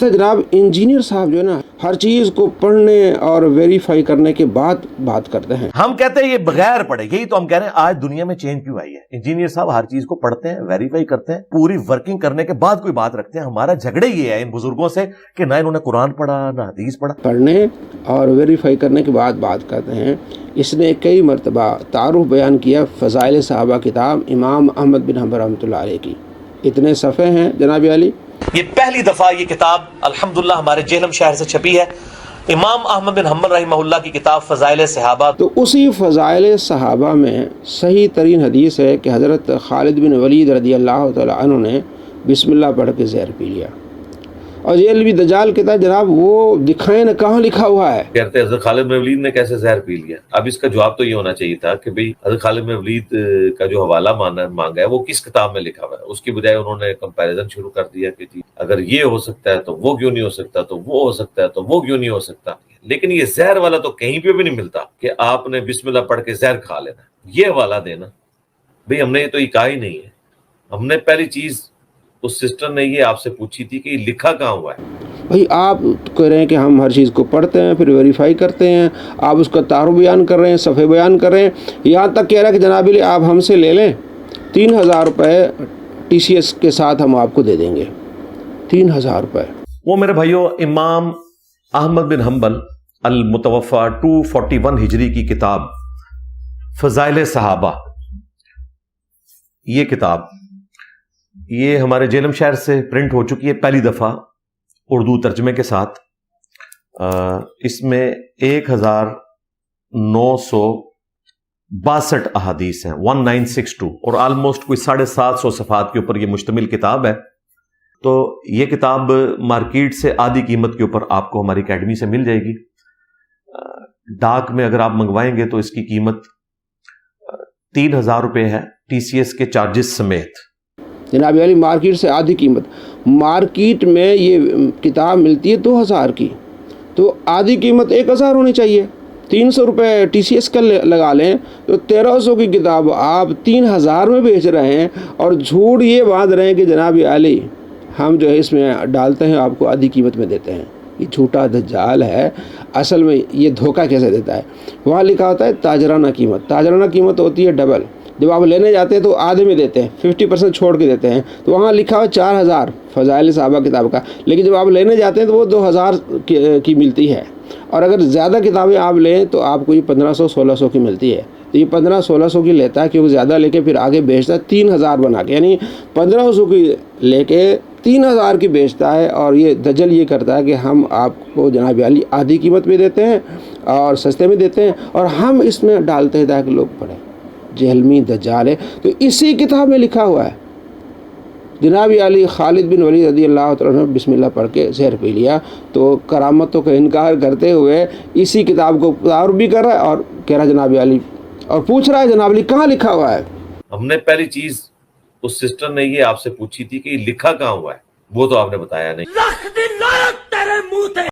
جناب انجینئر صاحب جو ہے نا ہر چیز کو پڑھنے اور ویریفائی کرنے کے بعد بات کرتے ہیں. ہم کہتے ہیں یہ بغیر پڑھے، یہی تو ہم کہہ رہے ہیں آج دنیا میں چینج کیوں آئی ہے. انجینئر صاحب ہر چیز کو پڑھتے ہیں، ویریفائی کرتے ہیں، پوری ورکنگ کرنے کے بعد کوئی بات رکھتے ہیں. ہمارا جھگڑے یہ ہے ان بزرگوں سے کہ نہ انہوں نے قرآن پڑھا نہ حدیث پڑھا. پڑھنے اور ویریفائی کرنے کے بعد بات کرتے ہیں. اس نے کئی مرتبہ تعارف بیان کیا فضائل صحابہ کتاب امام احمد بن حنبل رحمۃ اللہ علیہ کی. اتنے صفحے ہیں جناب علی. یہ پہلی دفعہ یہ کتاب الحمدللہ ہمارے جہلم شہر سے چھپی ہے. امام احمد بن حنبل رحمہ اللہ کی کتاب فضائل صحابہ. تو اسی فضائل صحابہ میں صحیح ترین حدیث ہے کہ حضرت خالد بن ولید رضی اللہ تعالی عنہ نے بسم اللہ پڑھ کے زہر پی لیا. اور یہ علوی دجال کہتا ہے جناب وہ دکھائیں نہ کہاں لکھا ہوا ہے. کہتے ہیں حضرت خالد بن ولید نے کیسے زہر پی لیا. اب اس کا جواب تو یہ ہونا چاہیے تھا کہ بھئی حضرت خالد بن ولید کا جو حوالہ مانگا ہے وہ کس کتاب میں لکھا ہوا ہے. اس کی بجائے انہوں نے کمپیریزن شروع کر دیا کہ جی اگر یہ ہو سکتا ہے تو وہ کیوں نہیں ہو سکتا، تو وہ ہو سکتا ہے تو وہ کیوں نہیں ہو سکتا. لیکن یہ زہر والا تو کہیں پہ بھی نہیں ملتا کہ آپ نے بسم اللہ پڑھ کے زہر کھا لینا. یہ حوالہ دینا بھئی ہم نے یہ تو یہ کہا ہی نہیں ہے. ہم نے پہلی چیز اس سسٹر نے یہ آپ سے پوچھی تھی کہ یہ لکھا کہاں ہوا ہے. بھائی آپ کہہ رہے ہیں کہ ہم ہر چیز کو پڑھتے ہیں پھر ویریفائی کرتے ہیں. آپ اس کا تعارف بیان کر رہے ہیں، صفحے بیان کر رہے ہیں. یہاں تک کہہ رہا ہے کہ جناب علی آپ ہم سے لے لیں 3000 روپے ٹی سی ایس کے ساتھ ہم آپ کو دے دیں گے. 3000 روپے. وہ میرے بھائیوں امام احمد بن حنبل المتوفا 241 ہجری کی کتاب فضائل صحابہ، یہ کتاب یہ ہمارے جہلم شہر سے پرنٹ ہو چکی ہے پہلی دفعہ اردو ترجمے کے ساتھ. اس میں 1962 احادیث ہیں 1962 اور آلموسٹ کوئی 750 صفحات کے اوپر یہ مشتمل کتاب ہے. تو یہ کتاب مارکیٹ سے آدھی قیمت کے اوپر آپ کو ہماری اکیڈمی سے مل جائے گی. ڈاک میں اگر آپ منگوائیں گے تو اس کی قیمت 3000 روپے ہے ٹی سی ایس کے چارجز سمیت. جناب علی مارکیٹ سے آدھی قیمت. مارکیٹ میں یہ کتاب ملتی ہے 2000 کی، تو آدھی قیمت 1000 ہونی چاہیے. 300 روپے ٹی سی ایس کا لگا لیں تو 1300 کی کتاب آپ 3000 میں بیچ رہے ہیں اور جھوٹ یہ باندھ رہے ہیں کہ جناب علی ہم جو ہے اس میں ڈالتے ہیں آپ کو آدھی قیمت میں دیتے ہیں. یہ جھوٹا دجال ہے. اصل میں یہ دھوکہ کیسے دیتا ہے؟ وہاں لکھا ہوتا ہے تاجرانہ قیمت. تاجرانہ قیمت ہوتی ہے ڈبل. جب آپ لینے جاتے ہیں تو آدھے میں دیتے ہیں، 50% چھوڑ کے دیتے ہیں. تو وہاں لکھا ہوا 4000 فضائل صحابہ کتاب کا، لیکن جب آپ لینے جاتے ہیں تو وہ 2000 کی ملتی ہے. اور اگر زیادہ کتابیں آپ لیں تو آپ کو یہ 1500-1600 کی ملتی ہے. تو یہ 1500-1600 کی لیتا ہے کیونکہ زیادہ لے کے پھر آگے بیچتا ہے 3000 بنا کے، یعنی 1500 کی لے کے 3000 کی بیچتا ہے. اور یہ دجل یہ کرتا ہے کہ ہم آپ کو جناب علی آدھی قیمت میں دیتے ہیں اور سستے میں دیتے ہیں اور ہم اس میں ڈالتے ہیں تاکہ لوگ پڑھیں. جہلمی دجال ہے. تو اسی کتاب میں لکھا ہوا ہے جناب علی خالد بن ولید رضی اللہ تعالیٰ عنہ بسم اللہ پڑھ کے زہر پی لیا. تو کرامتوں کا انکار کرتے ہوئے اسی کتاب کو تعارف بھی کر رہا ہے اور کہہ رہا ہے جناب علی، اور پوچھ رہا ہے جناب علی کہاں لکھا ہوا ہے. ہم نے پہلی چیز اس سسٹر نے یہ آپ سے پوچھی تھی کہ یہ لکھا کہاں ہوا ہے، وہ تو آپ نے بتایا نہیں.